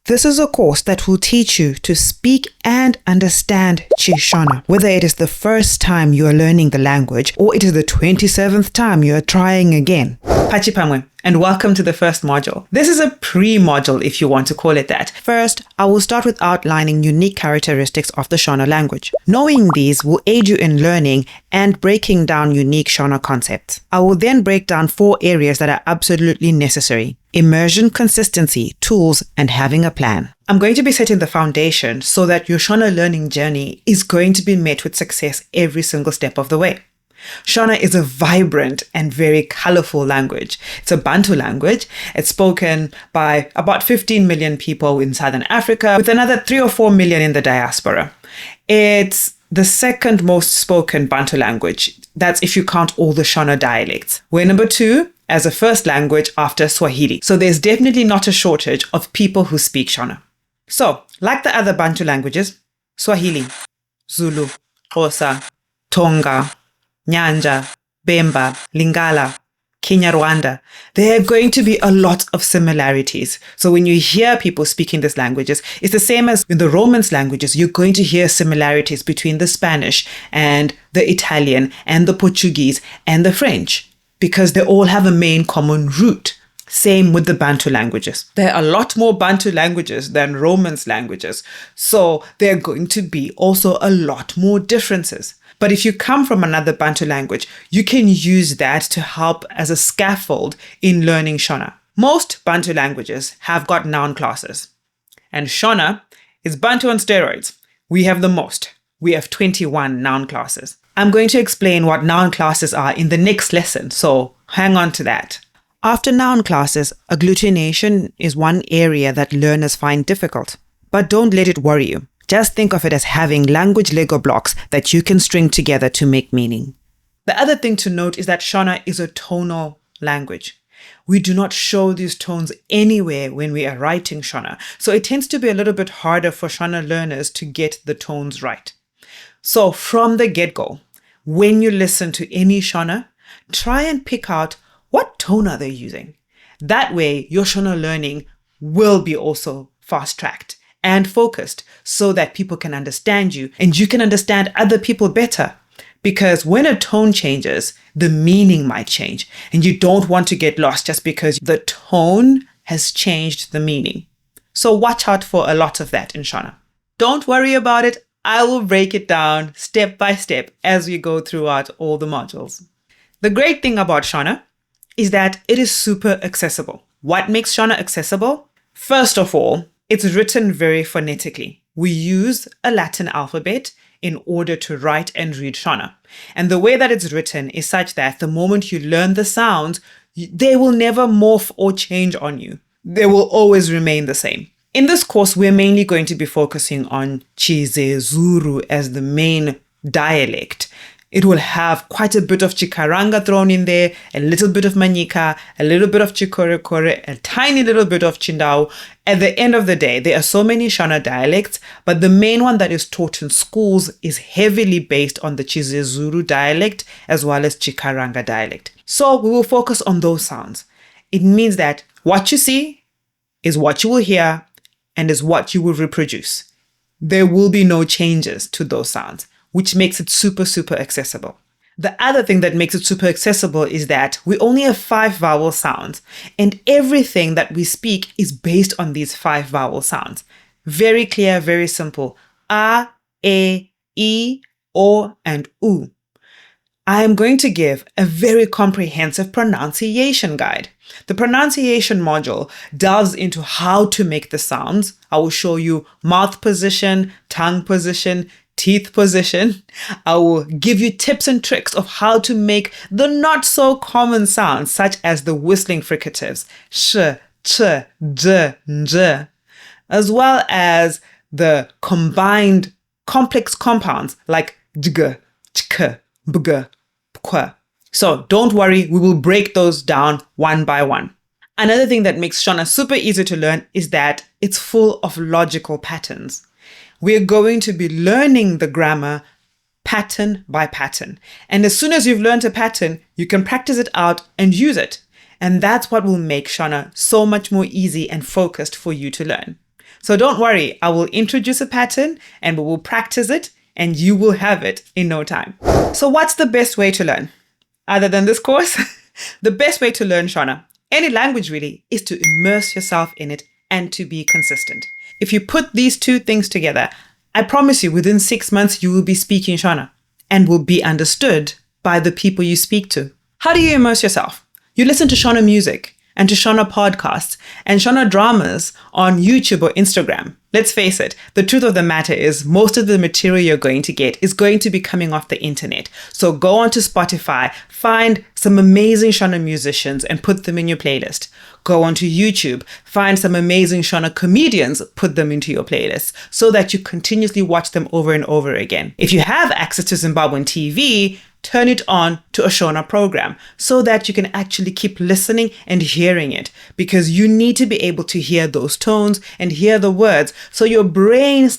This is a course that will teach you to speak and understand Shona, whether it is the first time you are learning the language or it is the 27th time you are trying again. Pachipamwe, and welcome to the first module. This is a pre-module, if you want to call it that. First, I will start with outlining unique characteristics of the Shona language. Knowing these will aid you in learning and breaking down unique Shona concepts. I will then break down 4 areas that are absolutely necessary: immersion, consistency, tools, and having a plan. I'm going to be setting the foundation so that your Shona learning journey is going to be met with success every single step of the way. Shona is a vibrant and very colorful language. It's a Bantu language. It's spoken by about 15 million people in Southern Africa, with another 3 or 4 million in the diaspora. It's the second most spoken Bantu language. That's if you count all the Shona dialects. We're number 2 as a first language after Swahili. So there's definitely not a shortage of people who speak Shona. So, like the other Bantu languages, Swahili, Zulu, Xhosa, Tonga, Nyanja, Bemba, Lingala, Kinyarwanda, there are going to be a lot of similarities. So when you hear people speaking these languages, it's the same as in the Romance languages. You're going to hear similarities between the Spanish and the Italian and the Portuguese and the French, because they all have a main common root. Same with the Bantu languages. There are a lot more Bantu languages than Romance languages, so there are going to be also a lot more differences. But if you come from another Bantu language, you can use that to help as a scaffold in learning Shona. Most Bantu languages have got noun classes, and Shona is Bantu on steroids. We have the most. We have 21 noun classes. I'm going to explain what noun classes are in the next lesson, so hang on to that. After noun classes, agglutination is one area that learners find difficult. But don't let it worry you. Just think of it as having language Lego blocks that you can string together to make meaning. The other thing to note is that Shona is a tonal language. We do not show these tones anywhere when we are writing Shona, so it tends to be a little bit harder for Shona learners to get the tones right. So from the get-go, when you listen to any Shona, try and pick out what tone are they using. That way, your Shona learning will be also fast-tracked and focused so that people can understand you and you can understand other people better. Because when a tone changes, the meaning might change, and you don't want to get lost just because the tone has changed the meaning. So watch out for a lot of that in Shona. Don't worry about it. I will break it down step by step as we go throughout all the modules. The great thing about Shona is that it is super accessible. What makes Shona accessible? First of all, it's written very phonetically. We use a Latin alphabet in order to write and read Shona. And the way that it's written is such that the moment you learn the sounds, they will never morph or change on you. They will always remain the same. In this course, we're mainly going to be focusing on Chizezuru as the main dialect. It will have quite a bit of Chikaranga thrown in there, a little bit of Manyika, a little bit of Chikorekore, a tiny little bit of Chindau. At the end of the day, there are so many Shona dialects, but the main one that is taught in schools is heavily based on the Chizezuru dialect as well as Chikaranga dialect. So we will focus on those sounds. It means that what you see is what you will hear and is what you will reproduce. There will be no changes to those sounds, which makes it super, super accessible. The other thing that makes it super accessible is that we only have 5 vowel sounds, and everything that we speak is based on these 5 vowel sounds. Very clear, very simple. A, E, I, O, and U. I am going to give a very comprehensive pronunciation guide. The pronunciation module delves into how to make the sounds. I will show you mouth position, tongue position, teeth position. I will give you tips and tricks of how to make the not so common sounds, such as the whistling fricatives, sh, ch, j, nj, as well as the combined complex compounds like dg, chk, bg, pkwa. So don't worry, we will break those down one by one. Another thing that makes Shona super easy to learn is that it's full of logical patterns. We're going to be learning the grammar pattern by pattern. And as soon as you've learned a pattern, you can practice it out and use it. And that's what will make Shona so much more easy and focused for you to learn. So don't worry, I will introduce a pattern and we will practice it and you will have it in no time. So what's the best way to learn? Other than this course, the best way to learn Shona, any language really, is to immerse yourself in it and to be consistent. If you put these two things together, I promise you within 6 months, you will be speaking Shona and will be understood by the people you speak to. How do you immerse yourself? You listen to Shona music and to Shona podcasts and Shona dramas on YouTube or Instagram. Let's face it, the truth of the matter is most of the material you're going to get is going to be coming off the internet. So go onto Spotify, find some amazing Shona musicians and put them in your playlist. Go onto YouTube, find some amazing Shona comedians, put them into your playlist so that you continuously watch them over and over again. If you have access to Zimbabwean TV, turn it on to a Shona program so that you can actually keep listening and hearing it, because you need to be able to hear those tones and hear the words so your brain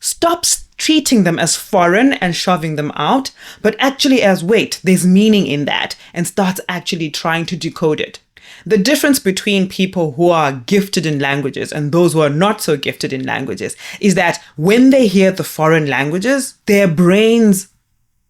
stops treating them as foreign and shoving them out, but actually as wait, there's meaning in that, and starts actually trying to decode it. The difference between people who are gifted in languages and those who are not so gifted in languages is that when they hear the foreign languages, their brains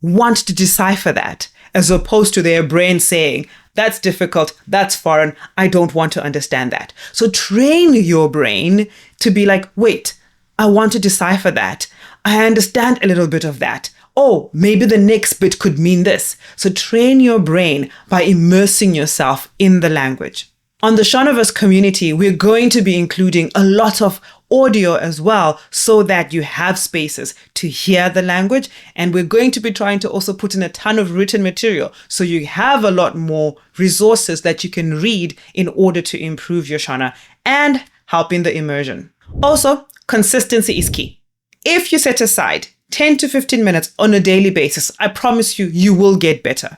want to decipher that, as opposed to their brain saying, that's difficult, that's foreign, I don't want to understand that. So train your brain to be like, wait, I want to decipher that. I understand a little bit of that. Oh, maybe the next bit could mean this. So train your brain by immersing yourself in the language. On the Shonaverse community, we're going to be including a lot of audio as well so that you have spaces to hear the language. And we're going to be trying to also put in a ton of written material so you have a lot more resources that you can read in order to improve your Shona and help in the immersion. Also, consistency is key. If you set aside 10 to 15 minutes on a daily basis, I promise you, you will get better.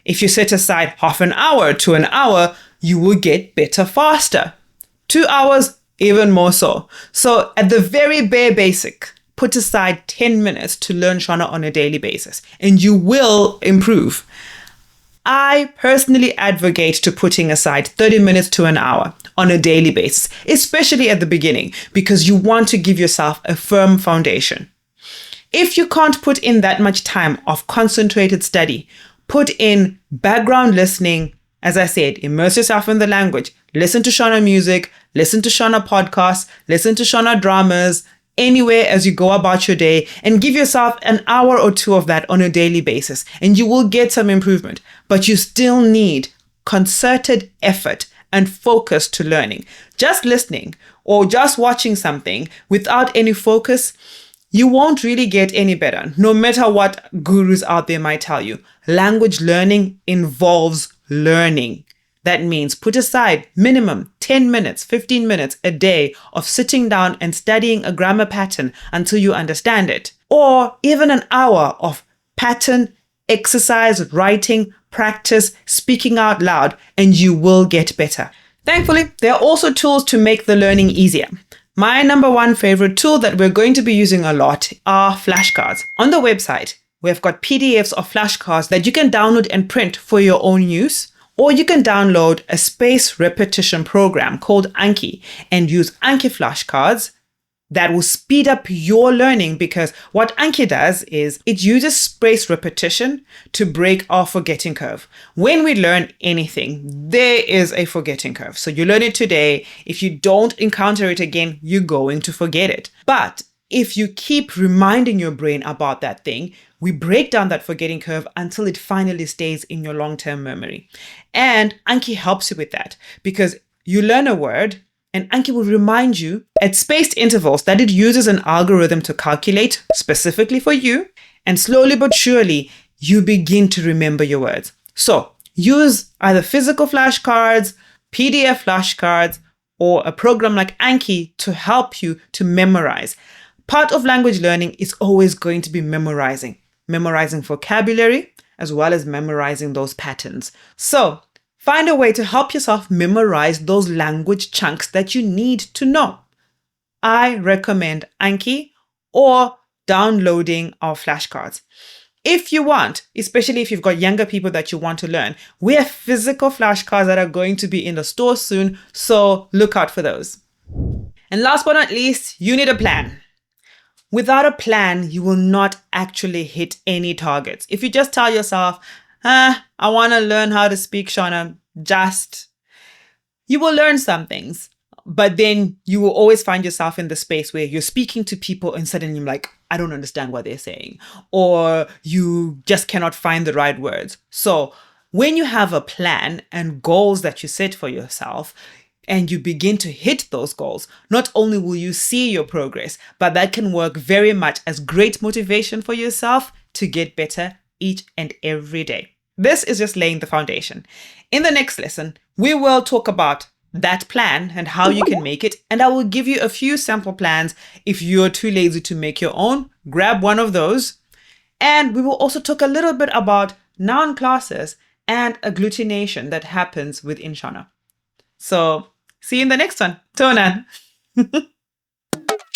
If you set aside half an hour to an hour, you will get better faster. 2 hours, even more so. So at the very bare basic, put aside 10 minutes to learn Shona on a daily basis, and you will improve. I personally advocate to putting aside 30 minutes to an hour on a daily basis, especially at the beginning, because you want to give yourself a firm foundation. If you can't put in that much time of concentrated study, put in background listening. As I said, immerse yourself in the language. Listen to Shona music, listen to Shona podcasts, listen to Shona dramas, anywhere as you go about your day, and give yourself an hour or two of that on a daily basis, and you will get some improvement. But you still need concerted effort and focus to learning. Just listening or just watching something without any focus, you won't really get any better, no matter what gurus out there might tell you. Language learning involves learning. That means put aside minimum 10 minutes, 15 minutes a day of sitting down and studying a grammar pattern until you understand it. Or even an hour of pattern, exercise, writing, practice, speaking out loud, and you will get better. Thankfully, there are also tools to make the learning easier. My number one favorite tool that we're going to be using a lot are flashcards. On the website, we've got PDFs of flashcards that you can download and print for your own use, or you can download a space repetition program called Anki and use Anki flashcards that will speed up your learning, because what Anki does is it uses space repetition to break our forgetting curve. When we learn anything, there is a forgetting curve. So you learn it today. If you don't encounter it again, you're going to forget it. But if you keep reminding your brain about that thing, we break down that forgetting curve until it finally stays in your long-term memory. And Anki helps you with that, because you learn a word and Anki will remind you at spaced intervals that it uses an algorithm to calculate specifically for you. And slowly but surely, you begin to remember your words. So use either physical flashcards, PDF flashcards, or a program like Anki to help you to memorize. Part of language learning is always going to be memorizing vocabulary as well as memorizing those patterns. So find a way to help yourself memorize those language chunks that you need to know. I recommend Anki or downloading our flashcards. If you want, especially if you've got younger people that you want to learn, we have physical flashcards that are going to be in the store soon, so look out for those. And last but not least, you need a plan. Without a plan, you will not actually hit any targets. If you just tell yourself, I want to learn how to speak, Shona, you will learn some things, but then you will always find yourself in the space where you're speaking to people and suddenly you're like, I don't understand what they're saying, or you just cannot find the right words. So when you have a plan and goals that you set for yourself, and you begin to hit those goals, not only will you see your progress, but that can work very much as great motivation for yourself to get better each and every day. This is just laying the foundation. In the next lesson, we will talk about that plan and how you can make it. And I will give you a few sample plans. If you're too lazy to make your own, grab one of those. And we will also talk a little bit about noun classes and agglutination that happens within Shona. So see you in the next one. Tona.